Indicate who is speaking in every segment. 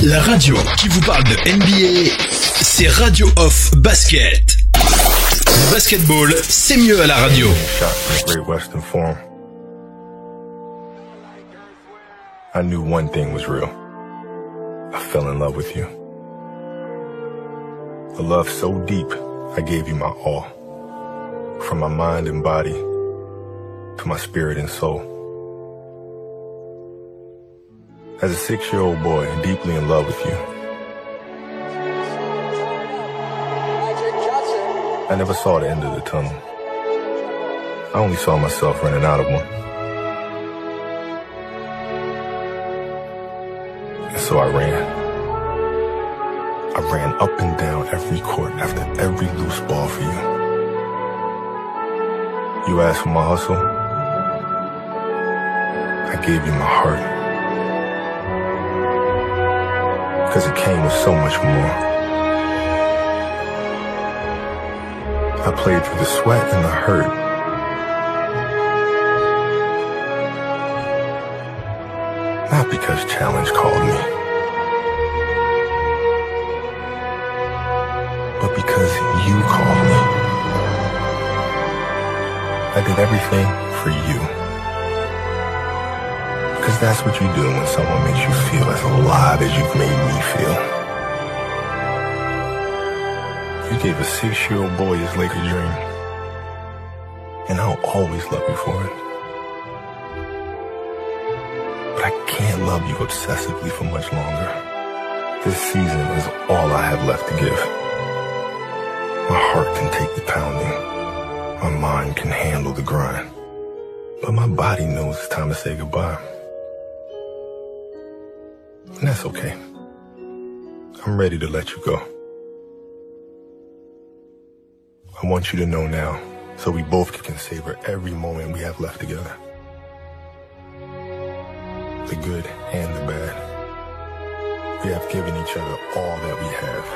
Speaker 1: La radio qui vous parle de NBA, c'est Radio Off Basket. Le basketball, c'est mieux à la radio.
Speaker 2: Great Western Forum. I knew one thing was real. I fell in love with you. A love so deep, I gave you my all. From my mind and body to my spirit and soul. As a 6-year-old boy, deeply in love with you, I never saw the end of the tunnel. I only saw myself running out of one. And so I ran. I ran up and down every court after every loose ball for you. You asked for my hustle. I gave you my heart. Because it came with so much more. I played through the sweat and the hurt. Not because challenge called me, but because you called me. I did everything for you. Because that's what you do when someone makes you feel as alive as you've made me feel. You gave a 6-year-old boy his Laker dream. And I'll always love you for it. But I can't love you obsessively for much longer. This season is all I have left to give. My heart can take the pounding. My mind can handle the grind. But my body knows it's time to say goodbye. And that's okay. I'm ready to let you go. I want you to know now, so we both can savor every moment we have left together. The good and the bad. We have given each other all that we have.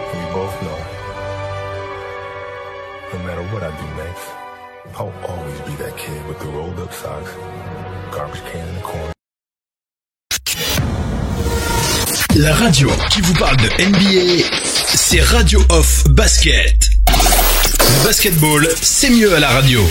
Speaker 2: And we both know, no matter what I do next, I'll always be that kid with the rolled up socks, garbage can in the corner.
Speaker 1: La radio qui vous parle de NBA, c'est Radio Off Basket. Le basketball, c'est mieux à la radio.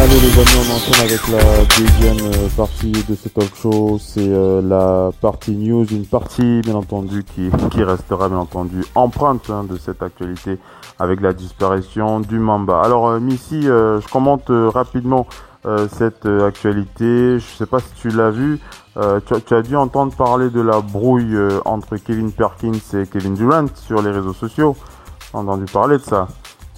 Speaker 3: Allez les amis, on enchaîne avec la deuxième partie de ce talk show. C'est la partie news, une partie bien entendu qui restera bien entendu empreinte de cette actualité avec la disparition du Mamba. Alors Missy, je commente rapidement cette actualité. Je sais pas si tu l'as vu. Tu as dû entendre parler de la brouille entre Kevin Perkins et Kevin Durant sur les réseaux sociaux. Tu as entendu parler de ça?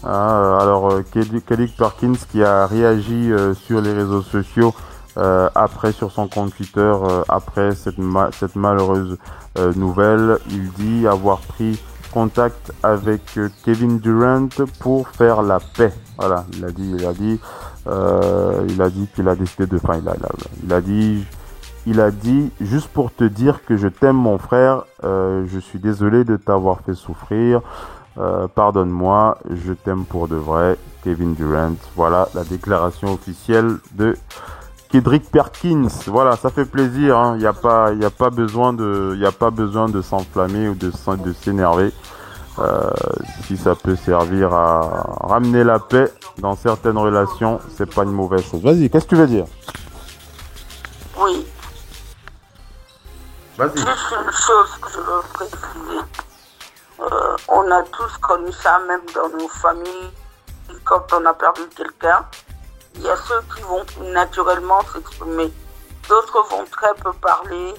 Speaker 3: Alors Kelly Perkins qui a réagi sur les réseaux sociaux après sur son compte Twitter après cette malheureuse nouvelle. Il dit avoir pris contact avec Kevin Durant pour faire la paix. Voilà, il a dit qu'il a décidé de, enfin il a dit juste pour te dire que je t'aime mon frère, je suis désolé de t'avoir fait souffrir. Pardonne-moi, je t'aime pour de vrai, Kevin Durant. Voilà la déclaration officielle de Kendrick Perkins. Voilà, ça fait plaisir. Hein. Y a pas besoin de s'enflammer ou de s'énerver. Si ça peut servir à ramener la paix dans certaines relations, c'est pas une mauvaise chose. Vas-y, qu'est-ce que tu veux dire?
Speaker 4: Oui.
Speaker 3: Vas-y.
Speaker 4: Juste une chose que je veux préciser. On a tous connu ça, même dans nos familles, quand on a perdu quelqu'un. Il y a ceux qui vont naturellement s'exprimer. D'autres vont très peu parler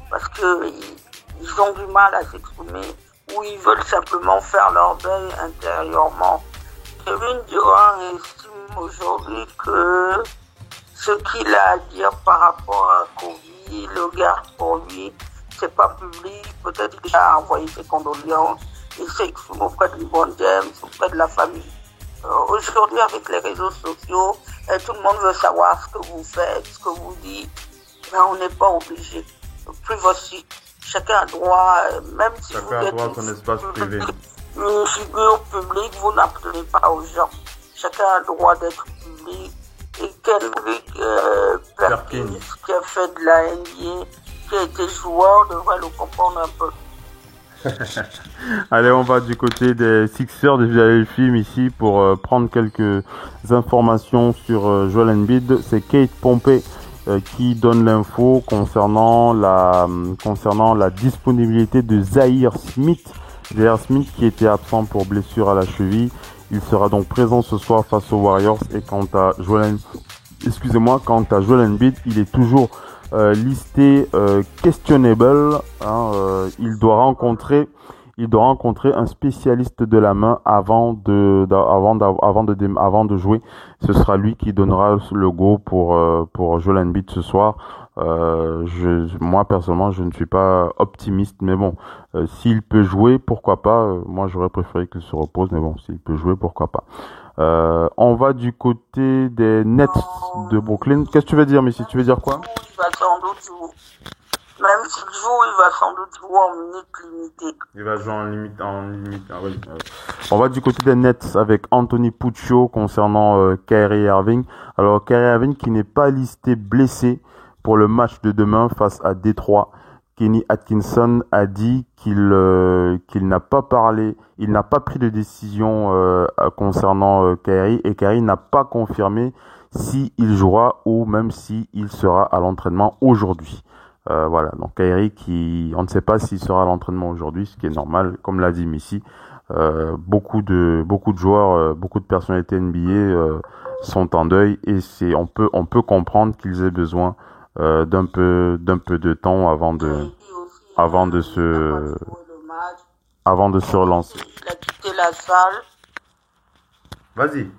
Speaker 4: parce qu'ils ont du mal à s'exprimer ou ils veulent simplement faire leur deuil intérieurement. Kevin Durant estime aujourd'hui que ce qu'il a à dire par rapport à Kobe le garde pour lui. C'est pas public, peut-être qu'il a envoyé ses condoléances. Il s'exprime auprès de LeBron James, auprès de la famille. Aujourd'hui, avec les réseaux sociaux, tout le monde veut savoir ce que vous faites, ce que vous dites. Ben, on n'est pas obligé. Privacy. Chacun a droit, même si vous êtes
Speaker 3: son espace privé.
Speaker 4: Une figure publique, vous n'appartenez pas aux gens. Chacun a le droit d'être public. Et Kendrick Perkins, qui a fait de la NBA, qui a été joueur, devrait le comprendre un peu.
Speaker 3: Allez, on va du côté des Sixers de Philadelphie ici pour prendre quelques informations sur Joel Embiid. C'est Kate Pompey qui donne l'info concernant la disponibilité de Zhaire Smith. Zhaire Smith qui était absent pour blessure à la cheville. Il sera donc présent ce soir face aux Warriors. Et quant à Joel Embiid, il est toujours listé questionable. Il doit rencontrer un spécialiste de la main avant de jouer. Ce sera lui qui donnera le go pour Joel Embiid ce soir. Moi personnellement, je ne suis pas optimiste, mais bon, s'il peut jouer, pourquoi pas. Moi, j'aurais préféré qu'il se repose, mais bon, s'il peut jouer, pourquoi pas. On va du côté des Nets de Brooklyn. Qu'est-ce que tu veux dire, Missy? Tu veux dire quoi?
Speaker 4: Il va sans doute jouer. Même s'il joue, il va sans doute jouer en minutes limitées.
Speaker 3: Il va jouer en limite. Ah oui. On va du côté des Nets avec Anthony Puccio concernant Kyrie Irving. Alors Kyrie Irving qui n'est pas listé blessé pour le match de demain face à Détroit. Kenny Atkinson a dit qu'il n'a pas pris de décision concernant Kyrie, et Kyrie n'a pas confirmé s'il jouera ou même s'il sera à l'entraînement aujourd'hui. Voilà, donc Kyrie on ne sait pas s'il sera à l'entraînement aujourd'hui, ce qui est normal, comme l'a dit Missy. Beaucoup de joueurs, beaucoup de personnalités NBA sont en deuil, et on peut comprendre qu'ils aient besoin d'un peu de temps avant de se relancer.
Speaker 4: Il a quitté la salle.
Speaker 3: Vas-y.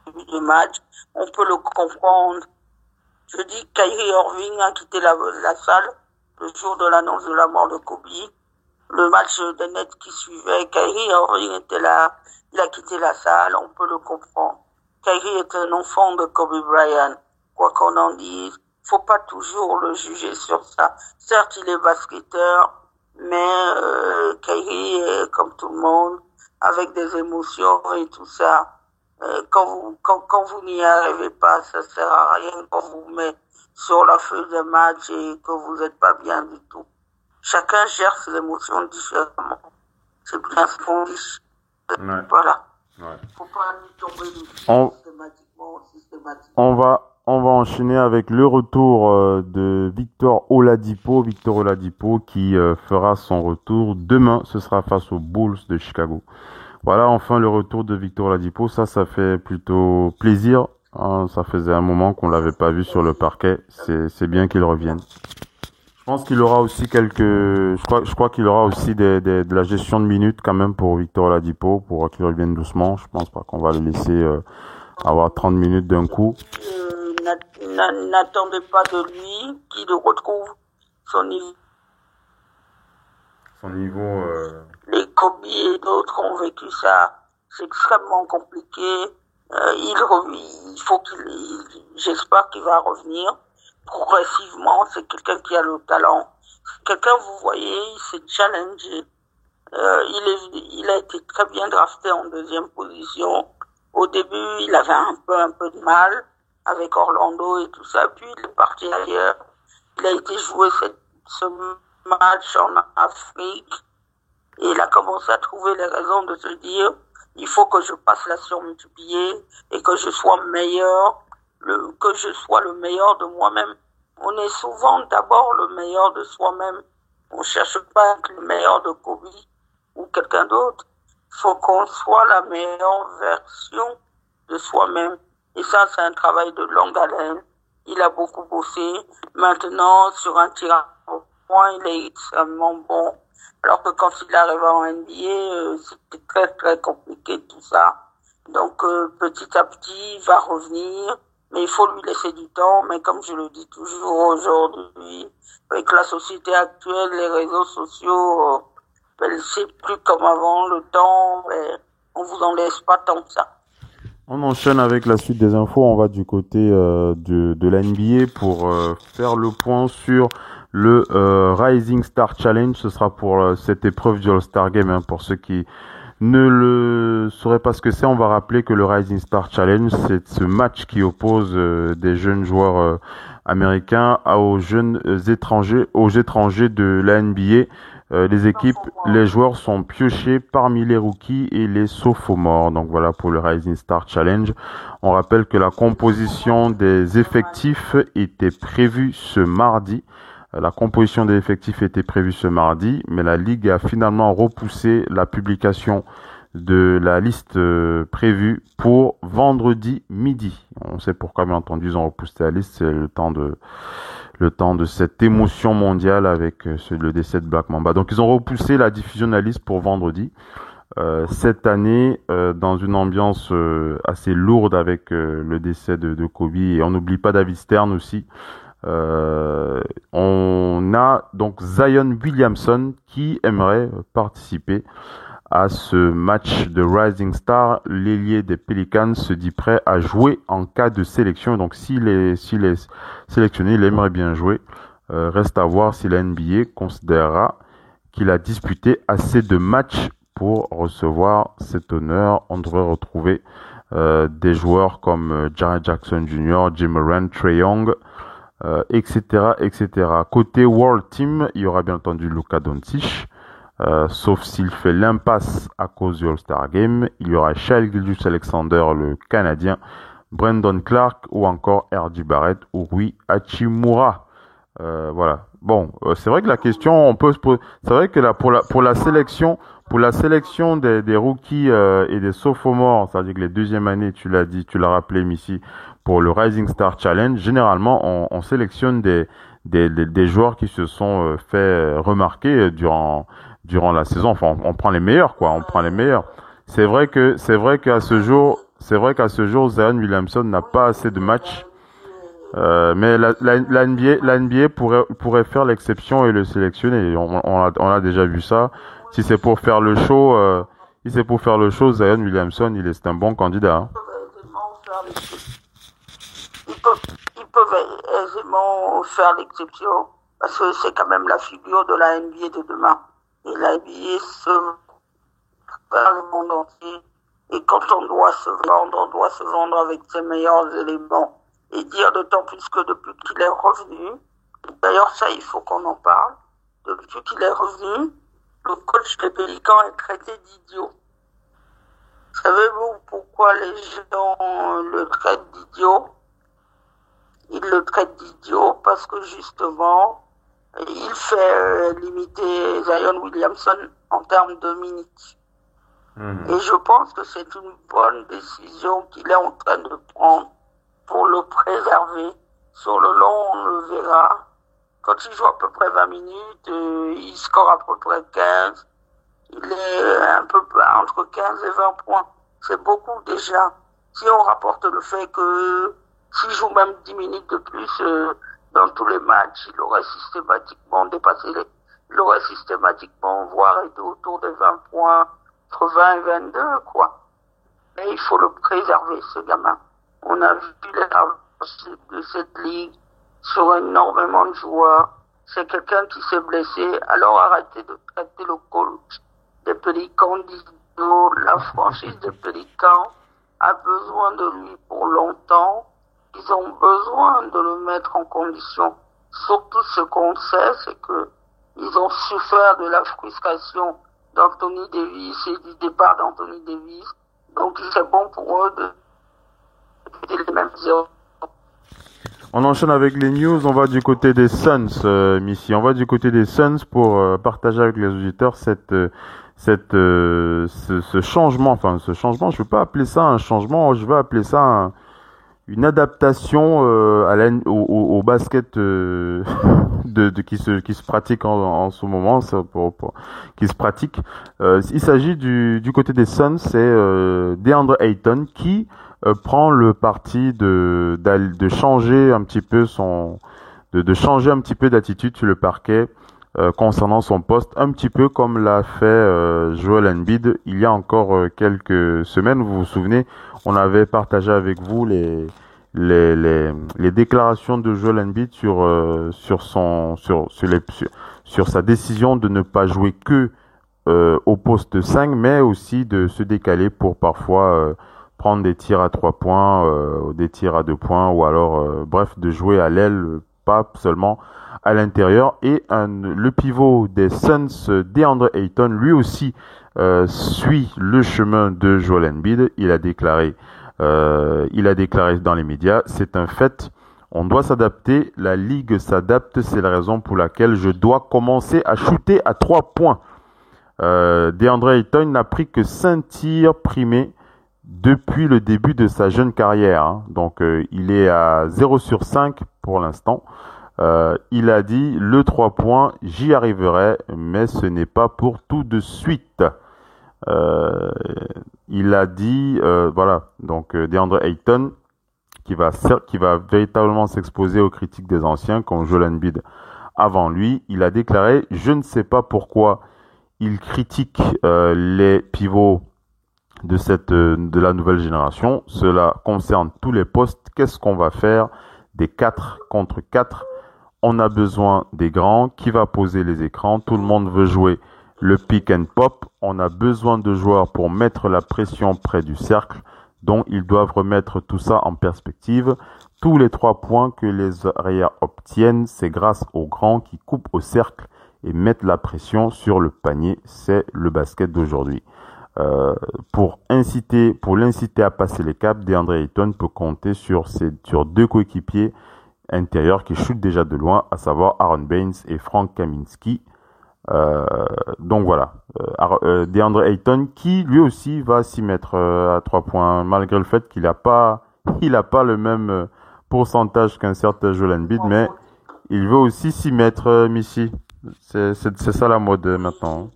Speaker 4: Le match, on peut le comprendre. Je dis Kyrie Irving a quitté la salle le jour de l'annonce de la mort de Kobe. Le match des Nets qui suivait, Kyrie Irving était là, il a quitté la salle, on peut le comprendre. Kyrie est un enfant de Kobe Bryant. Quoi qu'on en dise, faut pas toujours le juger sur ça. Certes, il est basketteur, mais Kyrie est comme tout le monde, avec des émotions et tout ça. Quand vous n'y arrivez pas, ça sert à rien qu'on vous met sur la feuille de match et que vous n'êtes pas bien du tout. Chacun gère ses émotions différemment. C'est bien ce qu'on dit.
Speaker 3: Ouais.
Speaker 4: Voilà.
Speaker 3: Ouais.
Speaker 4: Faut pas lui tomber dessus systématiquement.
Speaker 3: On va enchaîner avec le retour de Victor Oladipo. Victor Oladipo qui fera son retour demain. Ce sera face aux Bulls de Chicago. Voilà, enfin le retour de Victor Oladipo. Ça fait plutôt plaisir. Ça faisait un moment qu'on l'avait pas vu sur le parquet. C'est bien qu'il revienne. Je pense qu'il aura aussi je crois qu'il aura aussi de la gestion de minutes quand même pour Victor Oladipo, pour qu'il revienne doucement. Je pense pas qu'on va le laisser avoir 30 minutes d'un coup.
Speaker 4: N'attendez pas de lui qu'il retrouve son niveau. Les Kobe et d'autres ont vécu ça. C'est extrêmement compliqué. J'espère qu'il va revenir progressivement. C'est quelqu'un qui a le talent. Quelqu'un, vous voyez, il s'est challengé. Il a été très bien drafté en deuxième position. Au début, il avait un peu de mal avec Orlando et tout ça. Puis il est parti ailleurs. Il a été jouer ce match en Afrique. Et il a commencé à trouver les raisons de se dire, il faut que je passe la surmultiplier et que je sois meilleur, que je sois le meilleur de moi-même. On est souvent d'abord le meilleur de soi-même. On cherche pas à être le meilleur de Kobe ou quelqu'un d'autre. Il faut qu'on soit la meilleure version de soi-même. Et ça, c'est un travail de longue haleine. Il a beaucoup bossé. Maintenant, sur un tir au point, il est extrêmement bon. Alors que quand il arrive en NBA, c'était très très compliqué tout ça. Donc petit à petit, il va revenir, mais il faut lui laisser du temps. Mais comme je le dis toujours aujourd'hui, avec la société actuelle, les réseaux sociaux, c'est plus comme avant, le temps on vous en laisse pas tant que ça.
Speaker 3: On enchaîne avec la suite des infos. On va du côté de la NBA pour faire le point sur le Rising Star Challenge. Ce sera pour cette épreuve du All-Star Game. Hein. Pour ceux qui ne le sauraient pas ce que c'est, on va rappeler que le Rising Star Challenge, c'est ce match qui oppose des jeunes joueurs américains aux jeunes étrangers, aux étrangers de la NBA. Les joueurs sont piochés parmi les rookies et les sophomores. Donc voilà pour le Rising Star Challenge. On rappelle que la composition des effectifs était prévue ce mardi. La composition des effectifs était prévue ce mardi, mais la Ligue a finalement repoussé la publication de la liste prévue pour vendredi midi. On sait pourquoi, bien entendu, ils ont repoussé la liste. C'est le temps de cette émotion mondiale avec le décès de Black Mamba. Donc ils ont repoussé la diffusion de la liste pour vendredi. Cette année, dans une ambiance assez lourde avec le décès de Kobe, et on n'oublie pas David Stern aussi. On a donc Zion Williamson qui aimerait participer à ce match de Rising Star. L'ailier des Pelicans se dit prêt à jouer en cas de sélection. Donc s'il est sélectionné, il aimerait bien jouer. Reste à voir si la NBA considérera qu'il a disputé assez de matchs pour recevoir cet honneur. On devrait retrouver des joueurs comme Jaren Jackson Jr., Jim Moran, Trae Young, etc., etc. Côté World Team, il y aura bien entendu Luka Doncic, sauf s'il fait l'impasse à cause du All-Star Game. Il y aura Shai Gilgeous-Alexander, le Canadien, Brandon Clark ou encore R.J. Barrett ou Rui Hachimura. Voilà. Bon, c'est vrai que la question, on peut se poser. C'est vrai que là, pour la sélection des rookies et des sophomores, c'est-à-dire que les deuxièmes années, tu l'as dit, tu l'as rappelé, Missy, pour le Rising Star Challenge, généralement, on sélectionne des joueurs qui se sont fait remarquer durant la saison. Enfin, on prend les meilleurs, quoi. On prend les meilleurs. C'est vrai qu'à ce jour, Zion Williamson n'a pas assez de matchs. Mais la NBA pourrait faire l'exception et le sélectionner. On a déjà vu ça. Si c'est pour faire le show, Zion Williamson, c'est un bon candidat. Hein.
Speaker 4: Ils peuvent aisément faire l'exception parce que c'est quand même la figure de la NBA de demain. Et la NBA se vers le monde entier. Et quand on doit se vendre avec ses meilleurs éléments. Et dire d'autant plus que depuis qu'il est revenu, d'ailleurs ça il faut qu'on en parle, depuis qu'il est revenu, le coach des Pélicans est traité d'idiot. Savez-vous pourquoi les gens le traitent d'idiot? Ils le traitent d'idiot parce que justement, il fait limiter Zion Williamson en termes de minutes. Et je pense que c'est une bonne décision qu'il est en train de prendre pour le préserver. Sur le long, on le verra. Quand il joue à peu près 20 minutes, il score à peu près 15. Il est un peu entre 15 et 20 points. C'est beaucoup déjà. Si on rapporte le fait que s'il joue même 10 minutes de plus dans tous les matchs, il aurait systématiquement dépassé il aurait systématiquement, voire été autour des 20 points, entre 20 et 22, quoi. Mais il faut le préserver, ce gamin. On a vu l'avancée de cette ligue sur énormément de joueurs. C'est quelqu'un qui s'est blessé. Alors arrêtez de traiter le coach des Pélicans d'idiot. La franchise des Pélicans a besoin de lui pour longtemps. Ils ont besoin de le mettre en condition. Surtout ce qu'on sait, c'est que ils ont souffert de la frustration d'Anthony Davis et du départ d'Anthony Davis. Donc c'est bon pour eux de les mêmes erreurs.
Speaker 3: On enchaîne avec les news. On va du côté des Suns, Missy. On va du côté des Suns pour partager avec les auditeurs ce changement. Enfin, ce changement, je ne veux pas appeler ça un changement. Je vais appeler ça une adaptation au basket qui se pratique en ce moment. Qui se pratique. Il s'agit du côté des Suns, c'est DeAndre Ayton qui prend le parti de changer un petit peu de changer un petit peu d'attitude sur le parquet. concernant son poste, un petit peu comme l'a fait Joel Embiid il y a encore quelques semaines. Vous vous souvenez, on avait partagé avec vous les déclarations de Joel Embiid sur sa décision de ne pas jouer que au poste 5, mais aussi de se décaler pour parfois prendre des tirs à 3 points, des tirs à 2 points, ou alors bref, de jouer à l'aile, pas seulement à l'intérieur. Et le pivot des Suns, DeAndre Ayton, lui aussi suit le chemin de Joel Embiid. Il a déclaré dans les médias, c'est un fait, on doit s'adapter, la ligue s'adapte, c'est la raison pour laquelle je dois commencer à shooter à 3 points. DeAndre Ayton n'a pris que 5 tirs primés depuis le début de sa jeune carrière, hein. Donc il est à 0 sur 5 pour l'instant. Il a dit, le 3 points, j'y arriverai, mais ce n'est pas pour tout de suite. Il a dit, voilà, donc DeAndre Ayton, qui va véritablement s'exposer aux critiques des anciens, comme Joel Embiid avant lui. Il a déclaré, je ne sais pas pourquoi il critique les pivots de la nouvelle génération. Cela concerne tous les postes. Qu'est-ce qu'on va faire des 4 contre 4? On a besoin des grands. Qui va poser les écrans? Tout le monde veut jouer le pick and pop. On a besoin de joueurs pour mettre la pression près du cercle. Donc, ils doivent remettre tout ça en perspective. Tous les 3 points que les arrières obtiennent, c'est grâce aux grands qui coupent au cercle et mettent la pression sur le panier. C'est le basket d'aujourd'hui. Pour l'inciter à passer les caps, DeAndre Ayton peut compter sur 2 coéquipiers intérieurs qui shootent déjà de loin, à savoir Aaron Baines et Frank Kaminsky. Donc voilà, DeAndre Ayton qui lui aussi va s'y mettre à 3 points, malgré le fait qu'il a pas le même pourcentage qu'un certain Joel Embiid, mais il veut aussi s'y mettre, Missy. C'est ça la mode maintenant.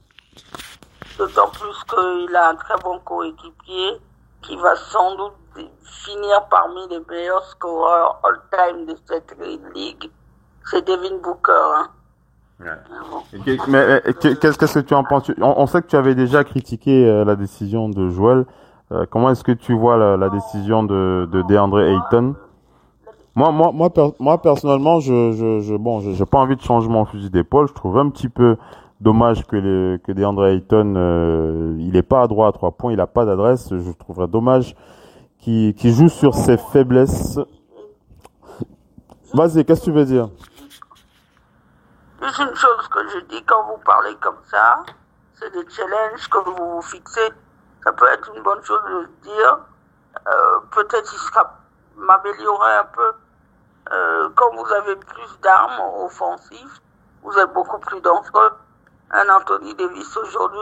Speaker 4: D'autant plus qu'il a un très bon coéquipier qui va sans doute finir parmi les meilleurs scoreurs all-time de cette ligue. C'est Devin Booker, hein.
Speaker 3: Ouais. Mais qu'est-ce que tu en penses? On sait que tu avais déjà critiqué la décision de Joel. Comment est-ce que tu vois la décision de DeAndre Ayton? Moi personnellement, j'ai pas envie de changer mon fusil d'épaule. Je trouve un petit peu dommage que DeAndre Ayton, il est pas à droit à 3 points, il a pas d'adresse. Je trouverais dommage qu'il joue sur ses faiblesses. Vas-y, qu'est-ce que tu veux dire?
Speaker 4: Juste une chose que je dis quand vous parlez comme ça, c'est des challenges que vous vous fixez. Ça peut être une bonne chose de se dire. Peut-être il sera m'améliorer un peu. Quand vous avez plus d'armes offensives, vous êtes beaucoup plus dangereux. Un Anthony Davis aujourd'hui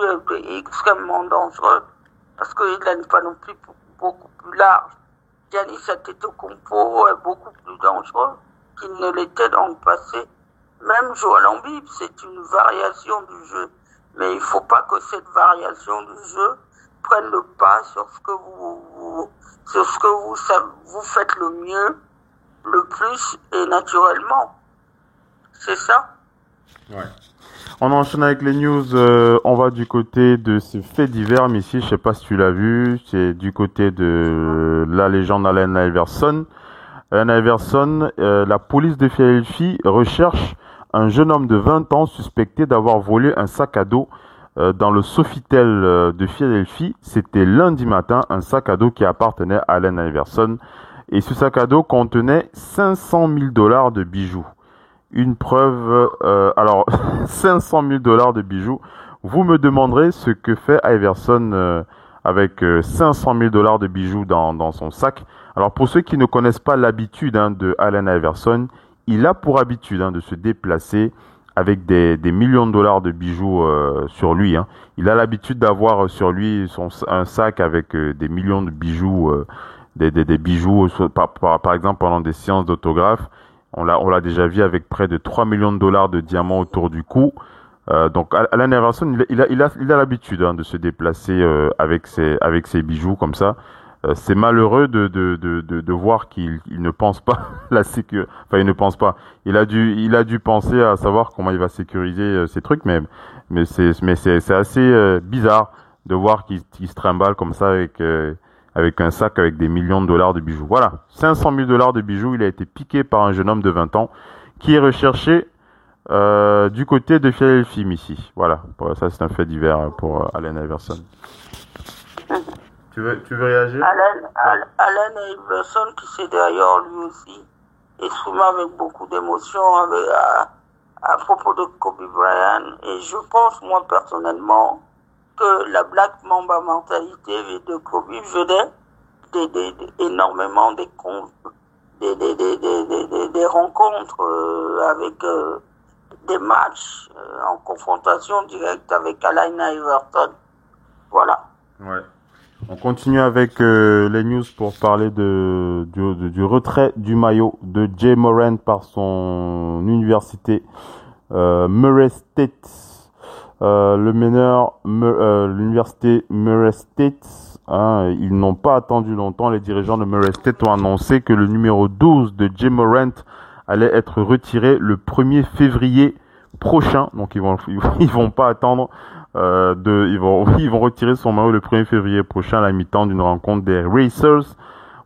Speaker 4: est extrêmement dangereux parce qu'il n'a pas non plus beaucoup plus large. Giannis Antetokounmpo est beaucoup plus dangereux qu'il ne l'était dans le passé. Même Joel Embiid, c'est une variation du jeu. Mais il ne faut pas que cette variation du jeu prenne le pas sur ce que vous faites le mieux, le plus et naturellement. C'est ça?
Speaker 3: Ouais. On enchaîne avec les news. On va du côté de ce fait divers, mais ici, je sais pas si tu l'as vu, c'est du côté de la légende Allen Iverson. Allen Iverson, la police de Philadelphie recherche un jeune homme de 20 ans suspecté d'avoir volé un sac à dos dans le Sofitel de Philadelphie. C'était lundi matin, un sac à dos qui appartenait à Allen Iverson. Et ce sac à dos contenait $500,000 de bijoux. Une preuve, alors 500 000 $ de bijoux. Vous me demanderez ce que fait Iverson avec 500 000 $ de bijoux dans son sac. Alors pour ceux qui ne connaissent pas l'habitude de Allen Iverson, il a pour habitude de se déplacer avec des millions de dollars de bijoux sur lui. Il a l'habitude d'avoir sur lui un sac avec des millions de bijoux, des bijoux par exemple pendant des séances d'autographe. On l'a déjà vu avec près de 3 millions de dollars de diamants autour du cou. Donc Allen Iverson, il a l'habitude de se déplacer avec ses bijoux comme ça. c'est malheureux de voir qu'il ne pense pas la sécurité. Enfin, il ne pense pas. Il a dû penser à savoir comment il va sécuriser ces trucs, mais c'est assez bizarre de voir qu'il se trimballe comme ça avec un sac avec des millions de dollars de bijoux. Voilà, 500 000 dollars de bijoux. Il a été piqué par un jeune homme de 20 ans qui est recherché du côté de Philadelphie, ici. Voilà, ça c'est un fait divers pour Allen Iverson. Tu veux réagir?
Speaker 4: Allen Iverson qui s'est d'ailleurs lui aussi exprimé avec beaucoup d'émotion à propos de Kobe Bryant. Et je pense, moi personnellement, que la Black Mamba mentalité de Kobe venait énormément des rencontres avec des matchs en confrontation directe avec Allen Iverson. Voilà.
Speaker 3: Ouais. On continue avec les news pour parler du retrait du maillot de Jay Morant par son université Murray State. Le meneur, l'université Murray State, ils n'ont pas attendu longtemps. Les dirigeants de Murray State ont annoncé que le numéro 12 de Jay Morant allait être retiré le 1er février prochain. Donc ils vont pas attendre. Ils vont retirer son maillot le 1er février prochain à la mi-temps d'une rencontre des Racers.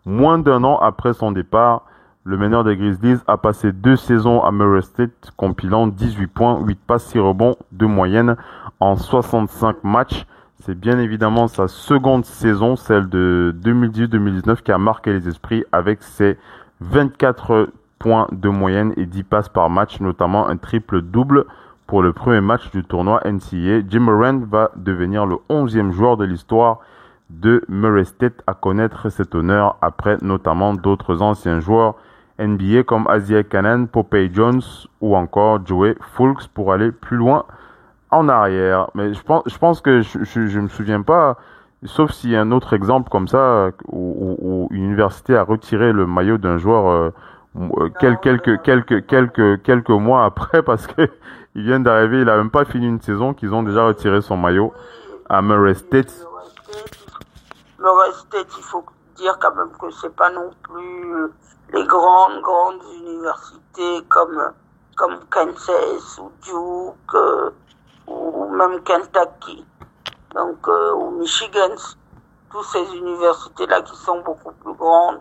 Speaker 3: Moins d'un an après son départ, le meneur des Grizzlies a passé 2 saisons à Murray State, compilant 18 points, 8 passes, 6 rebonds de moyenne en 65 matchs. C'est bien évidemment sa seconde saison, celle de 2018-2019, qui a marqué les esprits avec ses 24 points de moyenne et 10 passes par match, notamment un triple-double pour le premier match du tournoi NCAA. Jay Morant va devenir le 11e joueur de l'histoire de Murray State à connaître cet honneur, après notamment d'autres anciens joueurs NBA comme Azier Canaan, Popeye Jones ou encore Joey Fulks, pour aller plus loin en arrière. Mais je pense que je me souviens pas, sauf s'il y a un autre exemple comme ça où une université a retiré le maillot d'un joueur quelques mois après, parce que il vient d'arriver, il a même pas fini une saison qu'ils ont déjà retiré son maillot à Murray State.
Speaker 4: Murray State, il faut dire quand même que c'est pas non plus les grandes universités comme Kansas ou Duke ou même Kentucky, donc ou Michigan, toutes ces universités-là qui sont beaucoup plus grandes.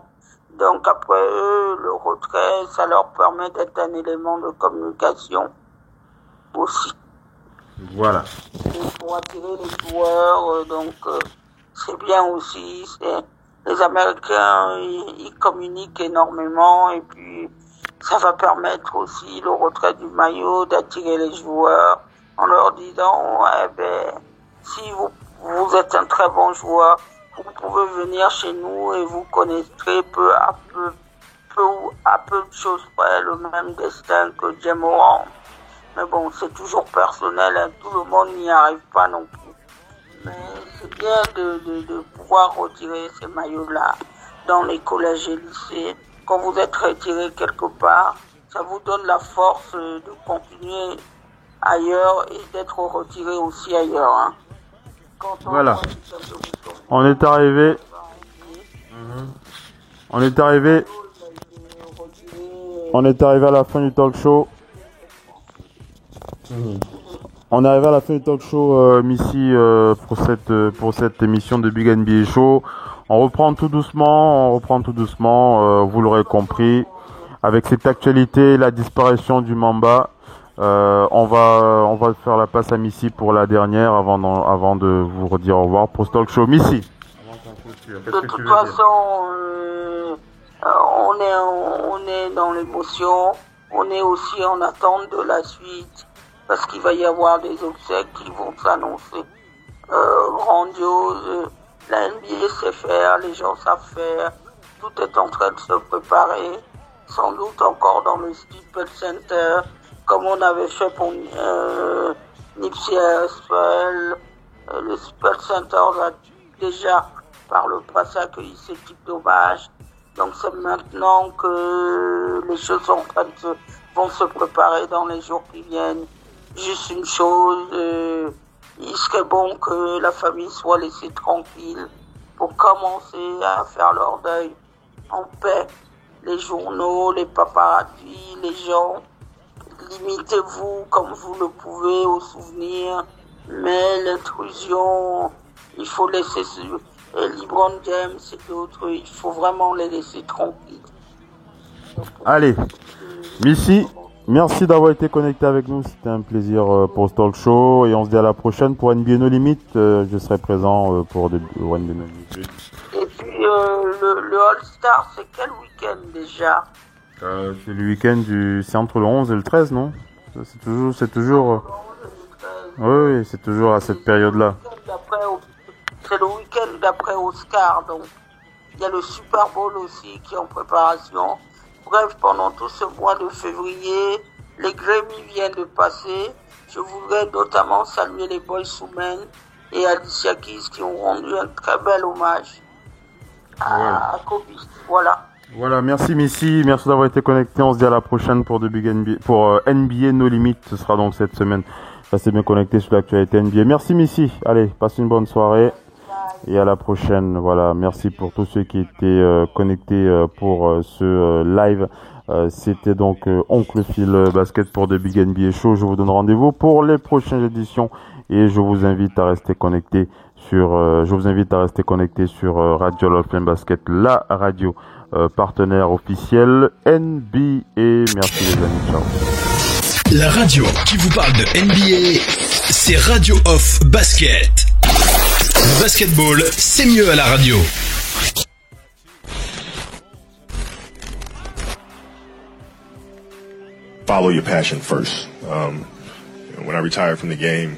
Speaker 4: Donc après eux, le retrait, ça leur permet d'être un élément de communication aussi.
Speaker 3: Voilà.
Speaker 4: Et pour attirer les joueurs, c'est bien aussi. Les Américains, ils communiquent énormément, et puis ça va permettre aussi le retrait du maillot d'attirer les joueurs en leur disant si vous êtes un très bon joueur, vous pouvez venir chez nous et vous connaîtrez peu à peu de choses près le même destin que Jay Morant. Mais bon, c'est toujours personnel, hein, tout le monde n'y arrive pas non plus. Mais c'est bien de pouvoir retirer ces maillots-là dans les collèges et lycées. Quand vous êtes retiré quelque part, ça vous donne la force de continuer ailleurs et d'être retiré aussi ailleurs. Hein.
Speaker 3: Voilà. On est arrivé à la fin du talk show. On est arrivé à la fin du talk show, Missy, pour cette émission de Big NBA Show. On reprend tout doucement, vous l'aurez compris. Avec cette actualité, la disparition du Mamba, on va faire la passe à Missy pour la dernière avant de vous redire au revoir pour ce talk show. Missy.
Speaker 4: De toute façon, on est dans l'émotion, on est aussi en attente de la suite, parce qu'il va y avoir des obsèques qui vont s'annoncer grandioses. La NBA sait faire, les gens savent faire, tout est en train de se préparer, sans doute encore dans le Staples Center, comme on avait fait pour Nipsey Hussle. Le Staples Center a déjà par le passé accueilli ce type d'hommage. Donc c'est maintenant que les choses vont se préparer dans les jours qui viennent. Juste une chose, il serait bon que la famille soit laissée tranquille pour commencer à faire leur deuil en paix. Les journaux, les paparazzis, les gens, limitez-vous comme vous le pouvez aux souvenirs, mais l'intrusion, il faut laisser et LeBron James et d'autres, il faut vraiment les laisser tranquilles.
Speaker 3: Allez, Missy, merci d'avoir été connecté avec nous, c'était un plaisir pour ce talk show et on se dit à la prochaine pour NBA No Limit, je serai présent pour NBA No Limit.
Speaker 4: Et puis le All-Star, c'est quel week-end déjà?
Speaker 3: C'est le week-end c'est entre le 11 et le 13, non? C'est toujours. Oui, c'est toujours à cette période-là.
Speaker 4: C'est le week-end d'après Oscar, donc il y a le Super Bowl aussi qui est en préparation. Bref, pendant tout ce mois de février, les Grammy viennent de passer. Je voudrais notamment saluer les Boyz II Men et Alicia Keys qui ont rendu un très bel hommage à Kobe. Voilà.
Speaker 3: Voilà, merci Missy, merci d'avoir été connecté. On se dit à la prochaine pour NBA No Limit. Ce sera donc cette semaine. Restez bien connecté sur l'actualité NBA. Merci Missy. Allez, passez une bonne soirée et à la prochaine. Voilà, merci pour tous ceux qui étaient connectés pour ce live. C'était donc Oncle Phil Basket pour The Big NBA Show. Je vous donne rendez-vous pour les prochaines éditions et je vous invite à rester connecté sur Radio Love Flame Basket, la radio partenaire officiel NBA. Merci les amis, ciao.
Speaker 1: La radio qui vous parle de NBA, c'est Radio Off Basket. Le basketball, c'est mieux à la radio.
Speaker 2: Follow your passion first. When I retired from the game,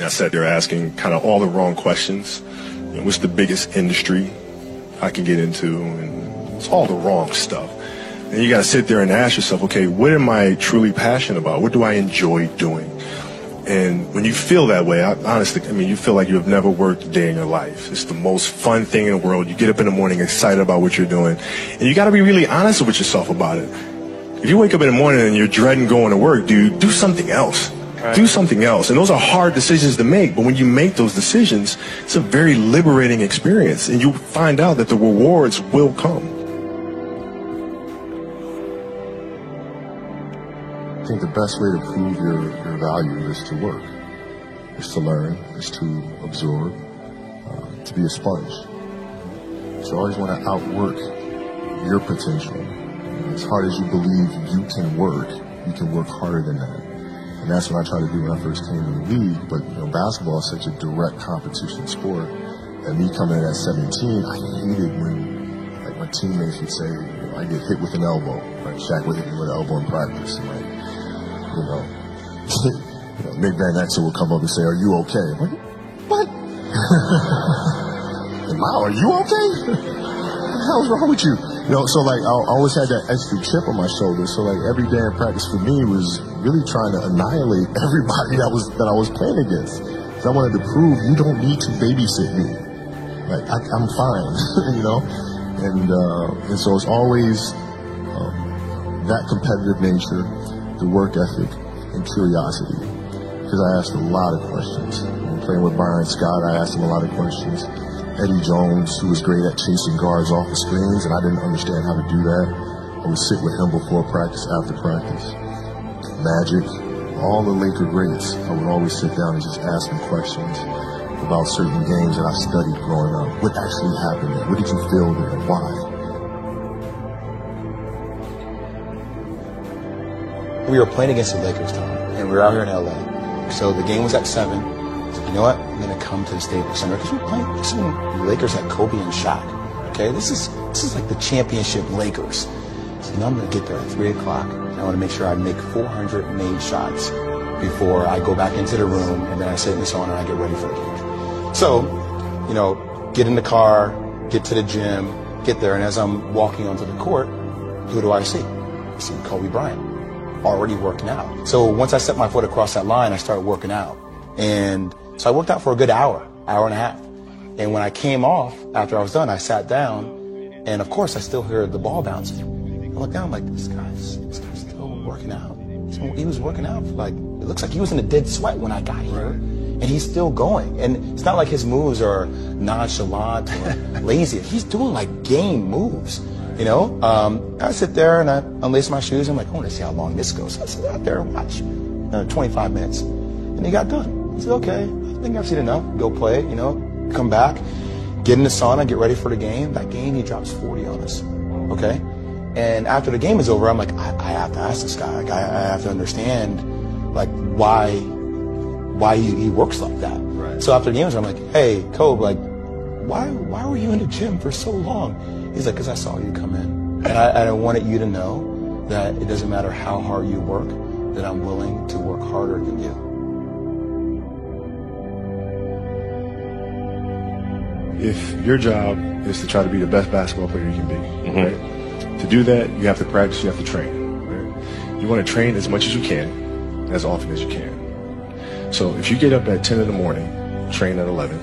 Speaker 2: I sat there asking kind of all the wrong questions. What's the biggest industry I can get into? And it's all the wrong stuff. And you got to sit there and ask yourself, okay, what am I truly passionate about? What do I enjoy doing? And when you feel that way, honestly, you feel like you've never worked a day in your life. It's the most fun thing in the world. You get up in the morning excited about what you're doing. And you got to be really honest with yourself about it. If you wake up in the morning and you're dreading going to work, dude, do something else. Right. Do something else. And those are hard decisions to make. But when you make those decisions, it's a very liberating experience. And you find out that the rewards will come.
Speaker 5: I think the best way to prove your value is to work, is to learn, is to absorb, to be a sponge. So you always want to outwork your potential. As hard as you believe you can work harder than that. And that's what I tried to do when I first came to the league. But basketball is such a direct competition sport. And me coming in at 17, I hated when my teammates would say, I get hit with an elbow. Right? Shaq would hit me with an elbow in practice. And Nick Van Exel would come up and say, "Are you okay?" I'm like, what? Are you okay? What the hell's wrong with you? So I always had that extra chip on my shoulder. So every day in practice for me was really trying to annihilate everybody that I was playing against. Because I wanted to prove you don't need to babysit me. I'm fine, And so it's always that competitive nature, the work ethic, and curiosity. Because I asked a lot of questions. When playing with Byron Scott, I asked him a lot of questions. Eddie Jones, who was great at chasing guards off the screens, and I didn't understand how to do that. I would sit with him before practice, after practice. Magic, all the Laker greats, I would always sit down and just ask them questions about certain games that I studied growing up. What actually happened there? What did you feel there? Why?
Speaker 6: We were playing against the Lakers, Tom, and we were out here in LA. So the game was at 7. You know what? I'm going to come to the Staples Center because we're playing. The Lakers had Kobe and Shaq. Okay, this is like the championship Lakers. So now I'm going to get there at 3 o'clock. I want to make sure I make 400 made shots before I go back into the room, and then I sit in the sauna and I get ready for the game. So, get in the car, get to the gym, get there, and as I'm walking onto the court, who do I see? I see Kobe Bryant, already working out. So once I set my foot across that line, I started working out. And so I worked out for a good hour and a half. And when I came off, after I was done, I sat down, and of course I still hear the ball bouncing. I look down, I'm like, this guy's still working out. He was working out for it looks like he was in a dead sweat when I got here. and he's still going. And it's not like his moves are nonchalant or lazy. He's doing like game moves, you know? I sit there and I unlace my shoes. I'm like, I want to see how long this goes. So I sit out there and watch 25 minutes. And he got done. I said, okay, I think I've seen enough. Go play it, you know, come back, get in the sauna, get ready for the game. That game, he drops 40 on us, okay? And after the game is over, I'm like, I have to ask this guy. Like, I have to understand, like, why he works like that. Right. So after the game is over, I'm like, hey, Kobe, like, why were you in the gym for so long? He's like, because I saw you come in. And I wanted you to know that it doesn't matter how hard you work, that I'm willing to work harder than you.
Speaker 2: If your job is to try to be the best basketball player you can be, right? To do that, you have to practice, you have to train, right? You want to train as much as you can, as often as you can. So if you get up at 10 in the morning, train at 11,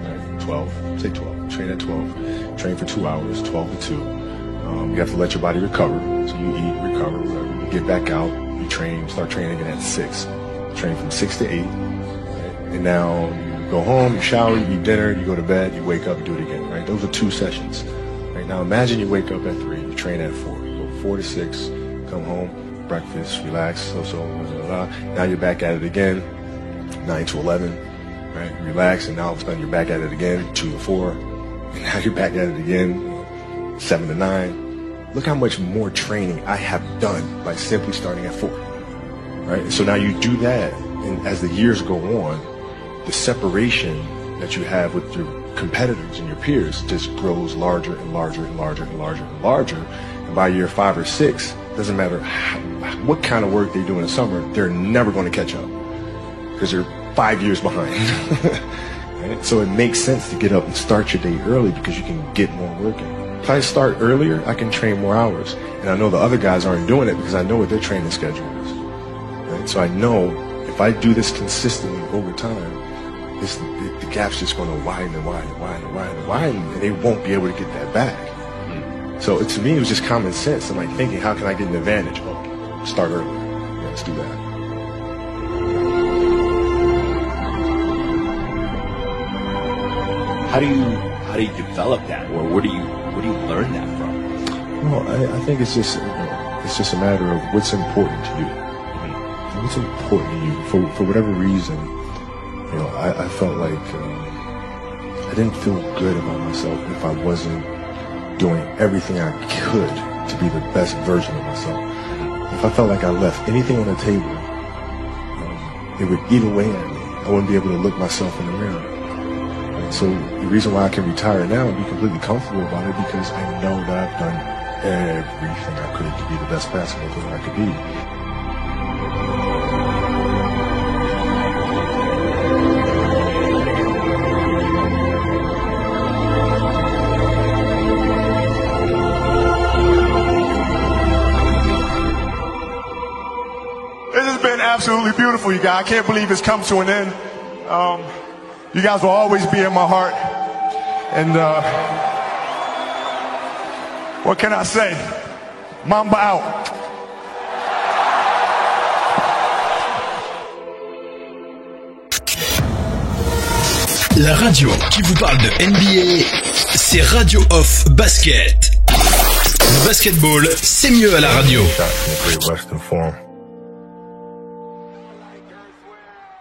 Speaker 2: right? 12, say 12, train at 12, train for 2 hours, 12 to 2. You have to let your body recover. So you eat, recover, whatever. You get back out, you train, start training again at 6. Train from 6 to 8, right? And now you go home, you shower, you eat dinner, you go to bed, you wake up, you do it again, right? Those are 2 sessions. Right? Now imagine you wake up at 3, you train at 4, you go 4 to 6, come home, breakfast, relax, blah, blah, blah. Now you're back at it again, 9 to 11, right? Relax, and now all of a sudden you're back at it again, 2 to 4, and now you're back at it again, 7 to 9. Look how much more training I have done by simply starting at 4, right? So now you do that, and as the years go on, the separation that you have with your competitors and your peers just grows larger and larger and larger and larger and larger. And by year 5 or 6, doesn't matter what kind of work they do in the summer, they're never going to catch up because they're 5 years behind. Right? So it makes sense to get up and start your day early because you can get more work in. If I start earlier, I can train more hours. And I know the other guys aren't doing it because I know what their training schedule is. Right? So I know if I do this consistently over time, the gap's just going to widen and widen and widen and widen and widen, and they won't be able to get that back. So to me, it was just common sense. I'm like thinking, how can I get an advantage? Oh, start earlier. Yeah, let's do that.
Speaker 7: How do you develop that, or where do you learn that from?
Speaker 2: Well, I think it's just a matter of what's important to you. What's important to you for whatever reason. You know, I felt like I didn't feel good about myself if I wasn't doing everything I could to be the best version of myself. If I felt like I left anything on the table, it would eat away at me. I wouldn't be able to look myself in the mirror. And so the reason why I can retire now and be completely comfortable about it because I know that I've done everything I could to be the best basketball player I could be.
Speaker 8: Absolutely beautiful, you guys. I can't believe it's come to an end. You guys will always be in my heart. And what can I say? Mamba out.
Speaker 1: La radio qui vous parle de NBA, c'est Radio Off Basket. Le basketball, c'est mieux à la radio.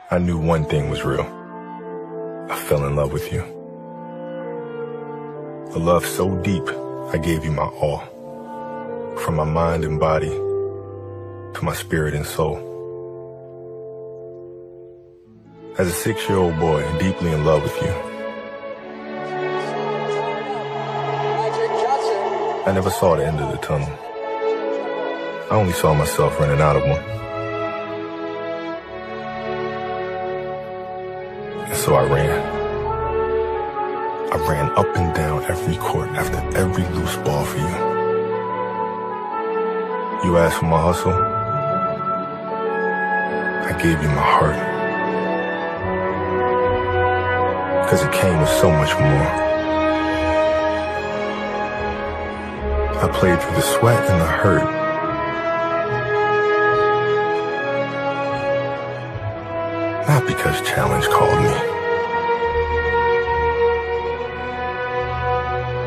Speaker 2: I knew one thing was real. I fell in love with you. A love so deep, I gave you my all. From my mind and body to my spirit and soul. As a 6-year-old boy, deeply in love with you. I never saw the end of the tunnel. I only saw myself running out of one. So I ran. I ran up and down every court after every loose ball for you. You asked for my hustle. I gave you my heart. Because it came with so much more. I played through the sweat and the hurt. Not Not because challenge called me,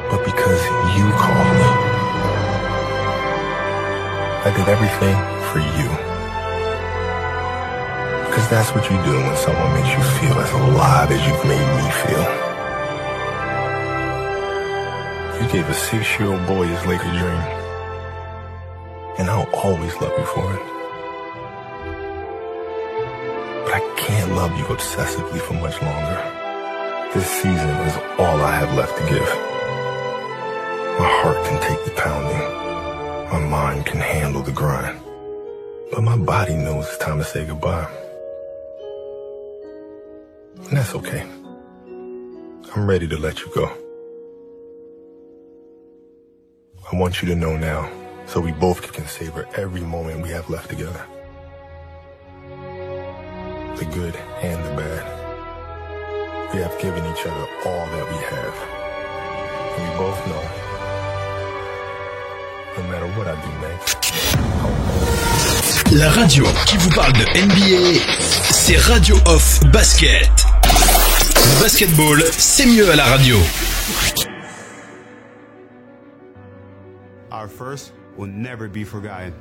Speaker 2: but because you called me. I did everything for you. Because that's what you do when someone makes you feel as alive as you've made me feel. You gave a 6-year-old boy his Laker dream, and I'll always love you for it. But I can't love you obsessively for much longer. This season is all I have left to give. My heart can take the pounding. My mind can handle the grind. But my body knows it's time to say goodbye. And that's okay. I'm ready to let you go. I want you to know now, so we both can savor every moment we have left together. The good and the bad. We have given each other all that we have. And we both know, no matter what I do next,
Speaker 1: La radio qui vous parle de NBA, c'est Radio Off Basket. Le basketball, c'est mieux à la radio.
Speaker 9: Our first will never be forgotten.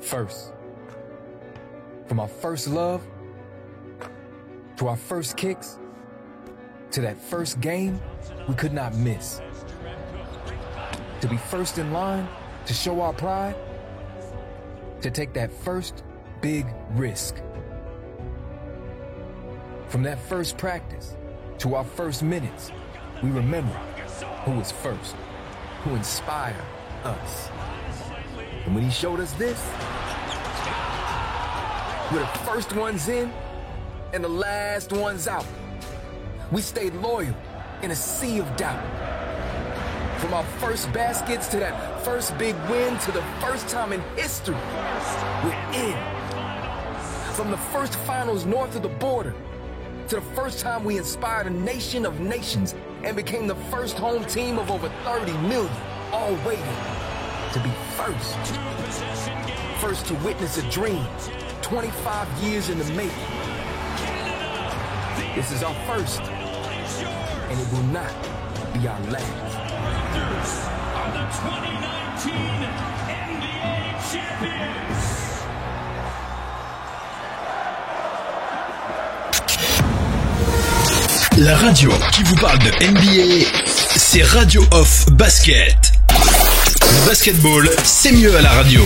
Speaker 10: First. From our first love, to our first kicks, to that first game we could not miss. To be first in line, to show our pride, to take that first big risk. From that first practice to our first minutes, we remember who was first, who inspired us. And when he showed us this, we're the first ones in and the last ones out. We stayed loyal in a sea of doubt. From our first baskets to that first big win to the first time in history, we're in. From the first finals north of the border to the first time we inspired a nation of nations and became the first home team of over 30 million, all waiting to be first. First to witness a dream, 25 years in the making. This is our first, and it will not be our last.
Speaker 11: Are the 2019 NBA champions.
Speaker 1: La radio qui vous parle de NBA, c'est Radio Off Basket. Le basketball, c'est mieux à la radio.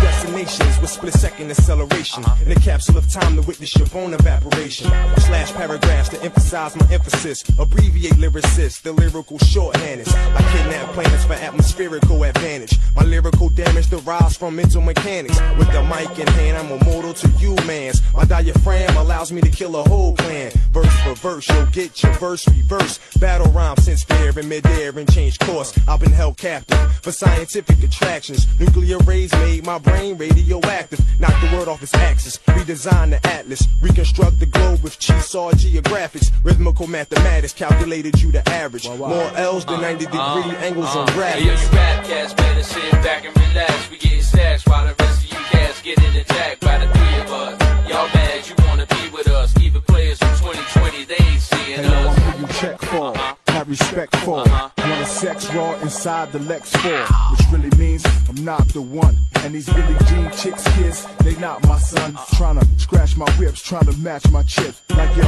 Speaker 12: Destinations with split-second acceleration in a capsule of time to witness your bone evaporation. Slash paragraphs to emphasize my emphasis. Abbreviate lyricists, the lyrical shorthanders. I kidnap planets for atmospherical advantage. My lyrical damage derives from mental mechanics. With the mic in hand, I'm immortal to you, mans. My diaphragm allows me to kill a whole clan. Verse for verse, you'll get your verse reverse. Battle rhyme since fair in midair and change course. I've been held captive for scientific attractions. Nuclear rays made my brain radioactive. Knock the world off its axis. Redesign the atlas. Reconstruct the globe with Cheesaw geographics. Rhythmical mathematics calculated you the average. More L's than 90-degree angles on graphics.
Speaker 13: Hey, yo, you rap cats better sit back and relax. We getting stacks while the rest of you cats getting attacked by the three of us. Y'all mad you wanna be with us. Even players from 2020, they ain't seeing us.
Speaker 14: I'm who you check for. Have respect for. Wanna sex raw inside the Lex 4. Which really means I'm not the one. And these Billie Jean chicks kids, they not my son. Tryna scratch my whips, tryna match my chips. Like yo,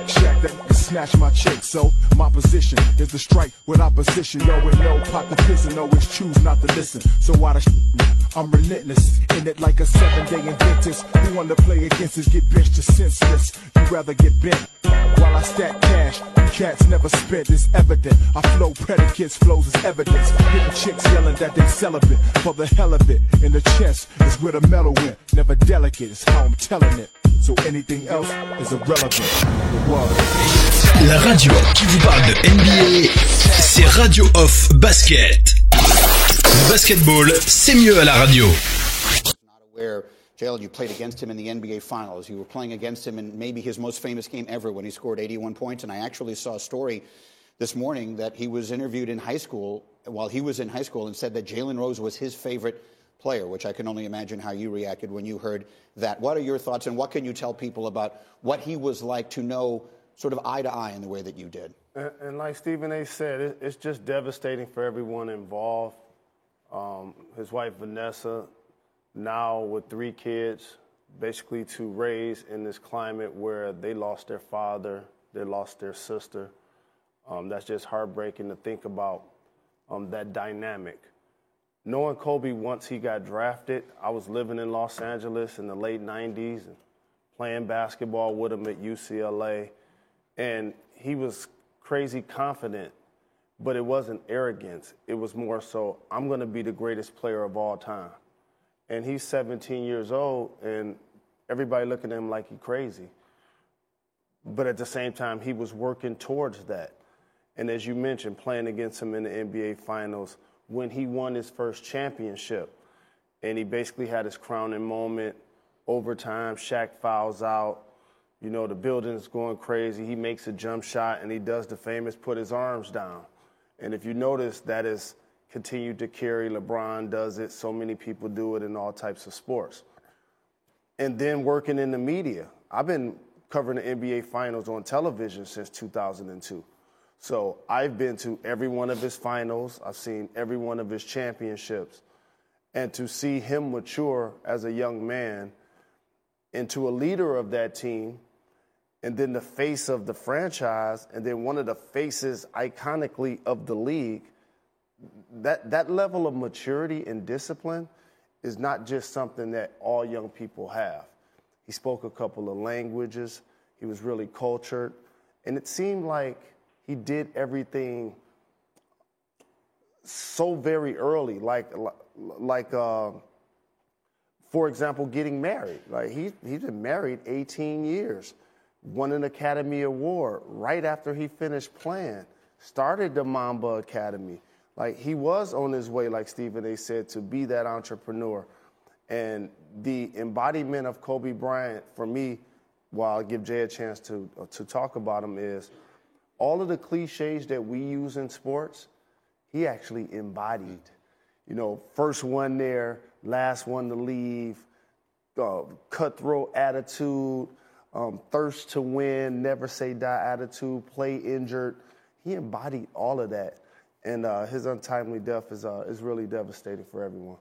Speaker 14: Shaq that can snatch my chick. So my position is to strike with opposition. Yo, with no pot to piss and always choose not to listen. So why the I'm relentless, in it like a 7-day Invictus. Who wanna play against us get benched to senseless. You rather get bent while I stack cash. You cats never spent, it's evident. I flow predicates, flows is evidence. Hitting chicks yelling that they celibate for the hell of it. In the chest is where the metal went. Never delicate, it's how I'm telling it. So anything else is irrelevant.
Speaker 1: La radio qui vous parle de NBA, c'est Radio Off Basket. Le basketball, c'est mieux à la radio.
Speaker 15: Jalen, you played against him in the NBA Finals. You were playing against him in maybe his most famous game ever when he scored 81 points. And I actually saw a story this morning that he was interviewed in high school while he was in high school and said that Jalen Rose was his favorite player, which I can only imagine how you reacted when you heard that. What are your thoughts, and what can you tell people about what he was like to know sort of eye to eye in the way that you did?
Speaker 16: And like Stephen A. said, it's just devastating for everyone involved. His wife, Vanessa, now with 3 kids, basically to raise in this climate where they lost their father, they lost their sister. That's just heartbreaking to think about that dynamic. Knowing Kobe once he got drafted, I was living in Los Angeles in the late 90s and playing basketball with him at UCLA. And he was crazy confident, but it wasn't arrogance. It was more so, I'm going to be the greatest player of all time. And he's 17 years old, and everybody looking at him like he's crazy. But at the same time, he was working towards that. And as you mentioned, playing against him in the NBA Finals, when he won his first championship, and he basically had his crowning moment, overtime, Shaq fouls out, you know, the building's going crazy, he makes a jump shot, and he does the famous put his arms down. And if you notice, that is continued to carry. LeBron does it, so many people do it in all types of sports. And then working in the media. I've been covering the NBA Finals on television since 2002. So I've been to every one of his finals. I've seen every one of his championships. And to see him mature as a young man into a leader of that team, and then the face of the franchise, and then one of the faces iconically of the league, that level of maturity and discipline is not just something that all young people have. He spoke a couple of languages. He was really cultured. And it seemed like he did everything so very early, like for example, getting married. Like he's been married 18 years, won an Academy Award right after he finished playing, started the Mamba Academy. Like he was on his way, like Stephen A. said, to be that entrepreneur. And the embodiment of Kobe Bryant, for me, while I give Jay a chance to talk about him, is all of the cliches that we use in sports, he actually embodied. You know, first one there, last one to leave, cutthroat attitude, thirst to win, never say die attitude, play injured. He embodied all of that. And his untimely death is really devastating for everyone.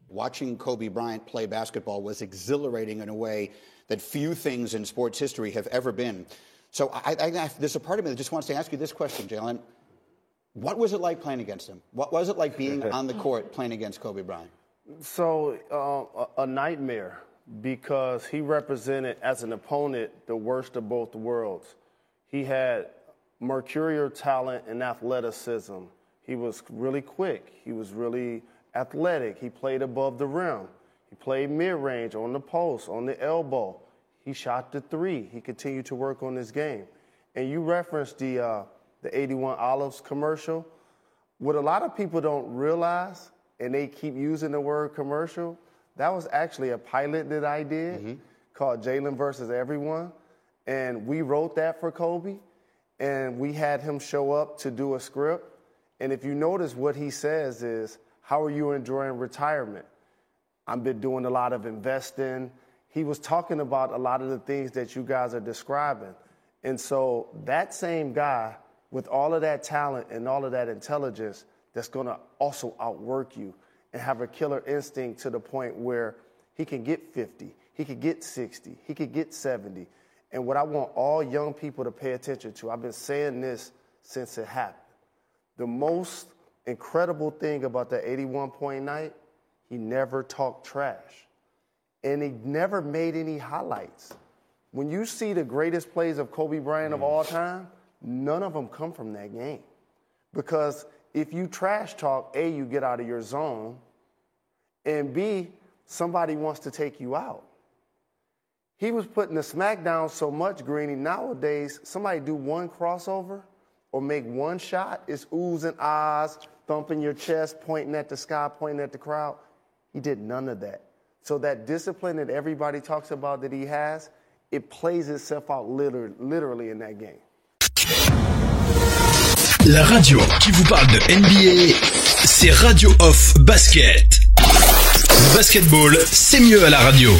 Speaker 15: Watching Kobe Bryant play basketball was exhilarating in a way that few things in sports history have ever been. So there's a part of me that just wants to ask you this question, Jalen. What was it like playing against him? What was it like being on the court playing against Kobe Bryant?
Speaker 16: So a nightmare, because he represented, as an opponent, the worst of both worlds. He had mercurial talent and athleticism. He was really quick. He was really athletic. He played above the rim. He played mid-range, on the post, on the elbow. He shot the three. He continued to work on his game. And you referenced the 81 Olives commercial. What a lot of people don't realize, and they keep using the word commercial, that was actually a pilot that I did called Jalen versus Everyone. And we wrote that for Kobe, and we had him show up to do a script. And if you notice, what he says is, how are you enjoying retirement? I've been doing a lot of investing. He was talking about a lot of the things that you guys are describing. And so that same guy, with all of that talent and all of that intelligence, that's going to also outwork you and have a killer instinct to the point where he can get 50, he could get 60, he could get 70. And what I want all young people to pay attention to, I've been saying this since it happened. The most incredible thing about that 81-point night, he never talked trash. And he never made any highlights. When you see the greatest plays of Kobe Bryant of all time, none of them come from that game. Because if you trash talk, A, you get out of your zone, and B, somebody wants to take you out. He was putting the smack down so much, Greeny, nowadays, somebody do one crossover or make one shot, it's oohs and ahs, thumping your chest, pointing at the sky, pointing at the crowd. He did none of that. So that discipline that everybody talks about that he has, it plays itself out literally in that game.
Speaker 1: La radio qui vous parle de NBA, c'est Radio Off Basket. basketball, c'est mieux à la radio.